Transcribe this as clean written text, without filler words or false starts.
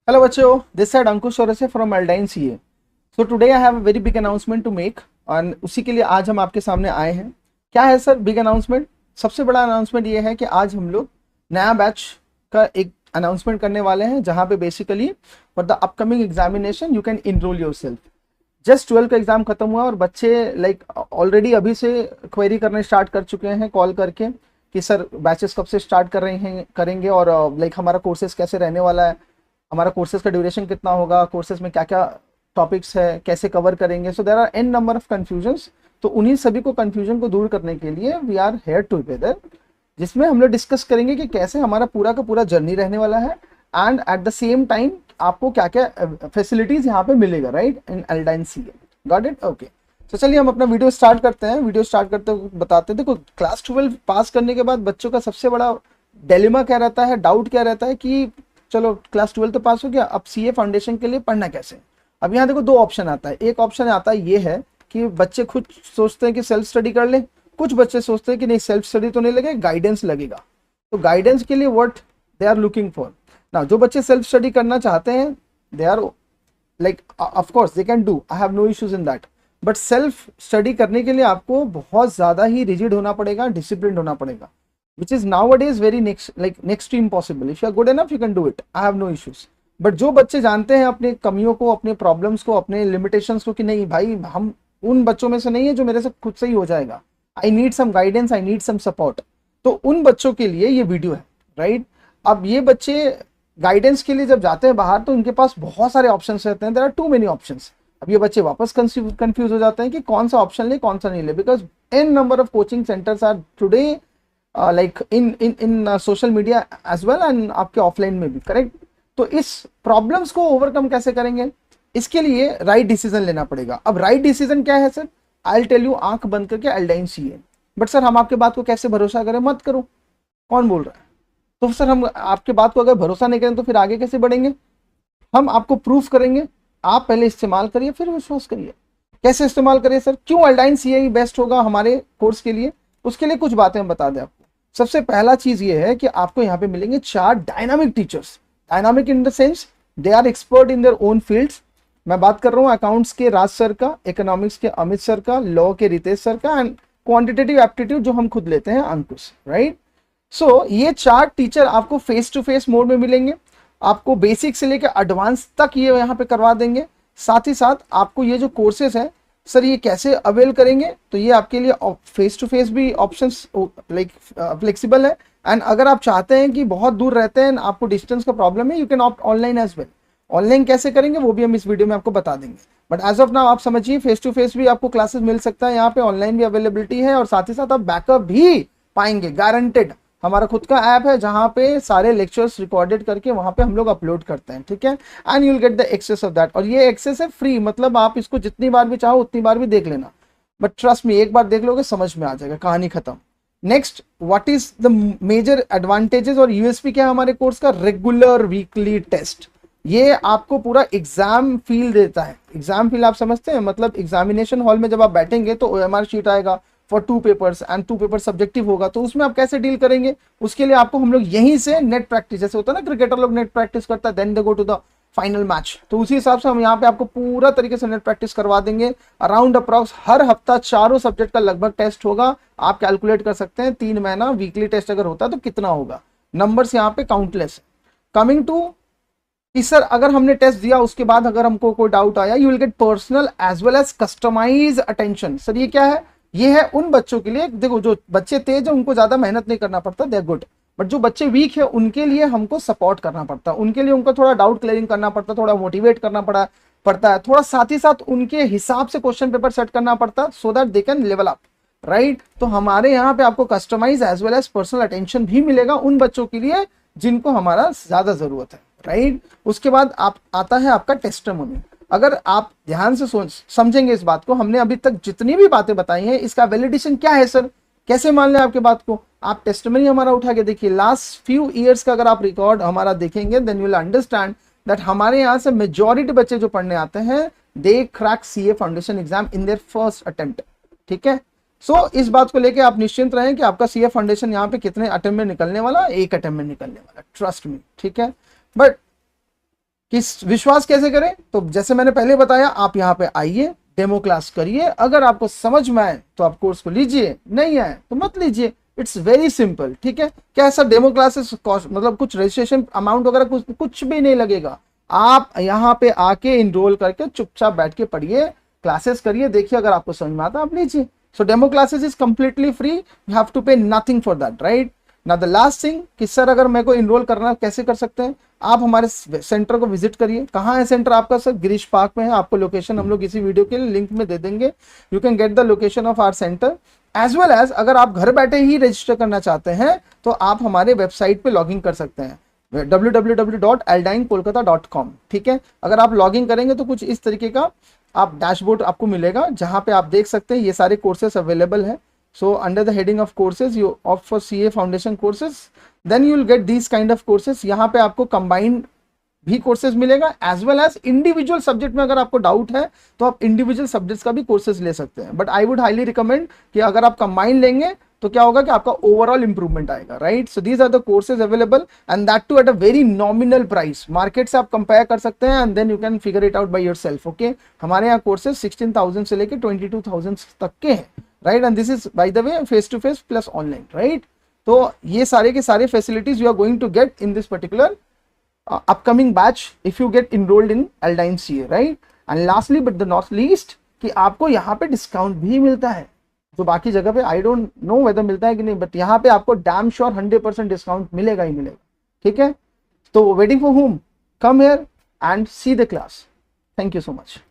Hello बच्चों, this side Ankush Chaurasia from Aldine CA. So today I have a very big announcement to make और उसी के लिए आज हम आपके सामने आए हैं. क्या है सर बिग अनाउंसमेंट? सबसे बड़ा अनाउंसमेंट ये है कि आज हम लोग नया बैच का एक अनाउंसमेंट करने वाले हैं जहां पे basically for the upcoming examination you can enrol yourself. Just 12 का एग्जाम खत्म हुआ और बच्चे लाइक ऑलरेडी अभी से क्वेरी करने स्टार्ट कर चुके हैं कॉल करके कि सर बैचेस कब से स्टार्ट कर रहे हैं करेंगे और लाइक हमारा कोर्सेज कैसे रहने वाला है, हमारा कोर्सेज का ड्यूरेशन कितना होगा, कोर्सेज में क्या क्या टॉपिक्स है, कैसे कवर करेंगे. So there are an number of confusions. तो उन्हीं सभी को कंफ्यूजन को दूर करने के लिए वी आर हेयर टुगेदर, जिसमें हम लोग डिस्कस करेंगे कि कैसे हमारा पूरा का पूरा जर्नी रहने वाला है and at the same time आपको क्या क्या फैसिलिटीज यहाँ पे मिलेगा right in Aldine CA. Got it? Okay. तो चलिए हम अपना वीडियो स्टार्ट करते हैं. वीडियो स्टार्ट करते बताते हैं. देखो, क्लास 12 पास करने के बाद बच्चों का सबसे बड़ा डिलेमा क्या रहता है, डाउट क्या रहता है कि चलो क्लास 12 तो पास हो गया, अब सीए फाउंडेशन के लिए पढ़ना कैसे. अब यहाँ देखो दो ऑप्शन आता है. एक ऑप्शन आता है ये है कि बच्चे खुद सोचते हैं कि सेल्फ स्टडी कर लें, कुछ बच्चे सोचते हैं कि नहीं सेल्फ स्टडी तो नहीं लगेगा, गाइडेंस लगेगा. तो गाइडेंस के लिए what they are looking for. Now जो बच्चे सेल्फ स्टडी करना चाहते हैं they are like of course they can do, I have no issues in that. But self study करने के लिए आपको बहुत ज़्यादा ही रिजिड होना पड़ेगा, डिसिप्लिन होना पड़ेगा, which is nowadays very next to impossible. If you are good enough you can do it, I have no issues. But जो बच्चे जानते हैं अपने कमियों को, अपने प्रॉब्लम्स को, अपने लिमिटेशंस को कि नहीं भाई हम उन बच्चों में से नहीं है जो मेरे से खुद से ही हो जाएगा, I need some guidance, I need some support, तो उन बच्चों के लिए ये वीडियो है राइट. अब ये बच्चे गाइडेंस के लिए जब जाते हैं बाहर तो उनके पास बहुत सारे ऑप्शंस रहते हैं. There are too many options. अब ये बच्चे वापस कंफ्यूज हो जाते हैं कि कौन सा ऑप्शन ले कौन सा नहीं ले, because an number of coaching centres are today like in social media as well and आपके ऑफलाइन में भी. करेक्ट. तो इस प्रॉब्लम्स को ओवरकम कैसे करेंगे, इसके लिए राइट डिसीजन लेना पड़ेगा. अब राइट डिसीजन क्या है sir? I will tell you आंख बंद करके एल्डाइन सीए. बट सर हम आपके बात को कैसे भरोसा करें? मत करो. कौन बोल रहा है? तो सर हम आपके बात को अगर भरोसा नहीं करें तो फिर आगे कैसे बढ़ेंगे? हम आपको प्रूफ करेंगे, आप पहले इस्तेमाल करिए फिर विश्वास करिए. कैसे इस्तेमाल करिए सर? क्यों एल्डाइन सीए ही बेस्ट होगा हमारे कोर्स के लिए? उसके लिए कुछ बातें हम बता दें आपको. सबसे पहला चीज ये है कि आपको यहाँ पे मिलेंगे 4 dynamic teachers. Dynamic in the sense they are expert in their own fields. मैं बात कर रहा हूँ अकाउंट्स के राज सर का, इकोनॉमिक्स के अमित सर का, लॉ के रितेश सर का एंड क्वांटिटेटिव एप्टीट्यूड जो हम खुद लेते हैं अंकुश. राइट. सो ये 4 टीचर आपको फेस टू फेस मोड में मिलेंगे. आपको बेसिक से लेकर एडवांस तक ये यहाँ पे करवा देंगे. साथ ही साथ आपको ये जो कोर्सेज है सर ये कैसे अवेल करेंगे, तो ये आपके लिए फेस टू फेस भी ऑप्शंस लाइक फ्लेक्सिबल है. एंड अगर आप चाहते हैं कि बहुत दूर रहते हैं, आपको डिस्टेंस का प्रॉब्लम है, you can opt online as well. Online कैसे करेंगे वो भी हम इस वीडियो में आपको बता देंगे. बट एज ऑफ नाउ आप समझिए फेस टू फेस भी आपको क्लासेस मिल सकता है यहाँ पे, ऑनलाइन भी अवेलेबिलिटी है और साथ ही साथ आप बैकअप भी पाएंगे गारंटेड. हमारा खुद का ऐप है जहाँ पे सारे लेक्चर्स रिकॉर्डेड करके वहाँ पे हम लोग अपलोड करते हैं. ठीक है. And you will get the access of that. और ये एक्सेस है फ्री, मतलब आप इसको जितनी बार भी चाहो उतनी बार भी देख लेना. बट ट्रस्ट मी, एक बार देख लोगे समझ में आ जाएगा, कहानी खत्म. Next, what is the major advantages और यूएसपी क्या है हमारे कोर्स का? Regular weekly test. ये आपको पूरा एग्जाम फील देता है. एग्जाम फील आप समझते हैं, मतलब एग्जामिनेशन हॉल में जब आप बैठेंगे तो ओएमआर शीट आएगा for 2 papers and 2 paper subjective होगा. तो उसमें आप कैसे डील करेंगे, उसके लिए आपको हम लोग यहीं से नेट प्रैक्टिस, जैसे होता है ना क्रिकेटर लोग नेट प्रैक्टिस करता है then they go to the final match, तो उसी हिसाब से हम यहाँ पे आपको पूरा तरीके से नेट प्रैक्टिस करवा देंगे. अराउंड अप्रॉक्स हर हफ्ता 4 सब्जेक्ट का लगभग टेस्ट होगा. आप कैलकुलेट कर सकते हैं 3 महीना वीकली टेस्ट अगर होता है तो कितना होगा. नंबर्स यहाँ पे काउंटलेस है. कमिंग टू कि सर अगर हमने टेस्ट दिया उसके बाद अगर हमको कोई डाउट आया, you will get personal as well as customise attention. Sir ये क्या है? ये है उन बच्चों के लिए, देखो जो बच्चे तेज है उनको ज्यादा मेहनत नहीं करना पड़ता, दे आर गुड. बट जो बच्चे वीक है उनके लिए हमको सपोर्ट करना पड़ता है, उनके लिए उनको थोड़ा डाउट क्लियरिंग करना पड़ता है, थोड़ा मोटिवेट करना पड़ता है, थोड़ा साथ ही साथ उनके हिसाब से क्वेश्चन पेपर सेट करना पड़ता है so that they can level up. Right. तो हमारे यहाँ पे आपको customise as well as personal attention भी मिलेगा उन बच्चों के लिए जिनको हमारा ज्यादा जरूरत है. राइट. उसके बाद आप आता है आपका टेस्टिमोनी. अगर आप ध्यान से समझेंगे इस बात को, हमने अभी तक जितनी भी बातें बताई हैं इसका वैलिडेशन क्या है सर, कैसे मान लें आपके बात को? आप टेस्टिमनी हमारा उठा के देखिए, लास्ट फ्यू ईयर्स का अगर आप रिकॉर्ड हमारा देखेंगे then you will understand that हमारे यहाँ से मेजॉरिटी बच्चे जो पढ़ने आते हैं they crack CA foundation exam in their first attempt. ठीक है. सो इस बात को लेके आप निश्चिंत रहें कि आपका सीए फाउंडेशन यहाँ पे कितने अटेम्प्ट में निकलने वाला? 1 अटेम्प्ट में निकलने वाला, ट्रस्ट मी. ठीक है. बट कि विश्वास कैसे करें, तो जैसे मैंने पहले बताया, आप यहाँ पे आइए, डेमो क्लास करिए, अगर आपको समझ में आए तो आप कोर्स को लीजिए, नहीं आए तो मत लीजिए। इट्स वेरी सिंपल, ठीक है। क्या ऐसा डेमो क्लासेस कॉस्ट, मतलब कुछ रजिस्ट्रेशन अमाउंट वगैरह कुछ भी नहीं लगेगा। आप यहाँ पे आके इनरोल करके चुपचाप बैठ के पढ़िए, क्लासेस करिए, देखिए अगर आपको समझ में आता आप लीजिए। So demo classes is completely free, you have to pay nothing for that, right. ना द लास्ट थिंग कि सर अगर मेरे को इनरोल करना कैसे कर सकते हैं, आप हमारे सेंटर को विजिट करिए। कहाँ है सेंटर आपका सर? गिरीश पार्क में है। आपको लोकेशन हम लोग इसी वीडियो के लिंक में दे देंगे, you can get the location of our centre. As well as अगर आप घर बैठे ही रजिस्टर करना चाहते हैं तो आप हमारे वेबसाइट पे लॉगिन कर सकते हैं, www.aldine kolkata.com, ठीक है। अगर आप लॉगिन करेंगे तो कुछ इस तरीके का आप डैशबोर्ड आपको मिलेगा, जहां पे आप देख सकते हैं ये सारे कोर्सेस अवेलेबल है। So under the heading of courses, you opt for CA foundation courses, then you will get these kind of courses. यहाँ पे आपको combined भी कोर्सेज मिलेगा, as well as individual subject में अगर आपको डाउट है तो आप इंडिविजुअल सब्जेक्ट्स का भी कोर्सेज ले सकते हैं। But I would highly recommend कि अगर आप कंबाइन लेंगे तो क्या होगा कि आपका ओवरऑल इंप्रूवमेंट आएगा, right. So these are the courses available and that too at a very nominal price. Market से आप कंपेयर कर सकते हैं and then you can figure it out by yourself, okay. हमारे यहाँ कोर्सेज 16,000 से लेकर 22,000 तक के हैं, right. And this is by the way face to face plus online, right. तो ये सारे के सारे facilities you are going to get in this particular upcoming batch if you get enrolled in Aldine CA, right? And lastly but the not least कि आपको यहाँ पे discount भी मिलता है, तो बाकी जगह पे आई डोंट नो वेदर मिलता है कि नहीं, बट यहाँ पे आपको डैम श्योर 100% डिस्काउंट मिलेगा ही मिलेगा, ठीक है। तो waiting for whom? Come here and see the class. Thank you so much.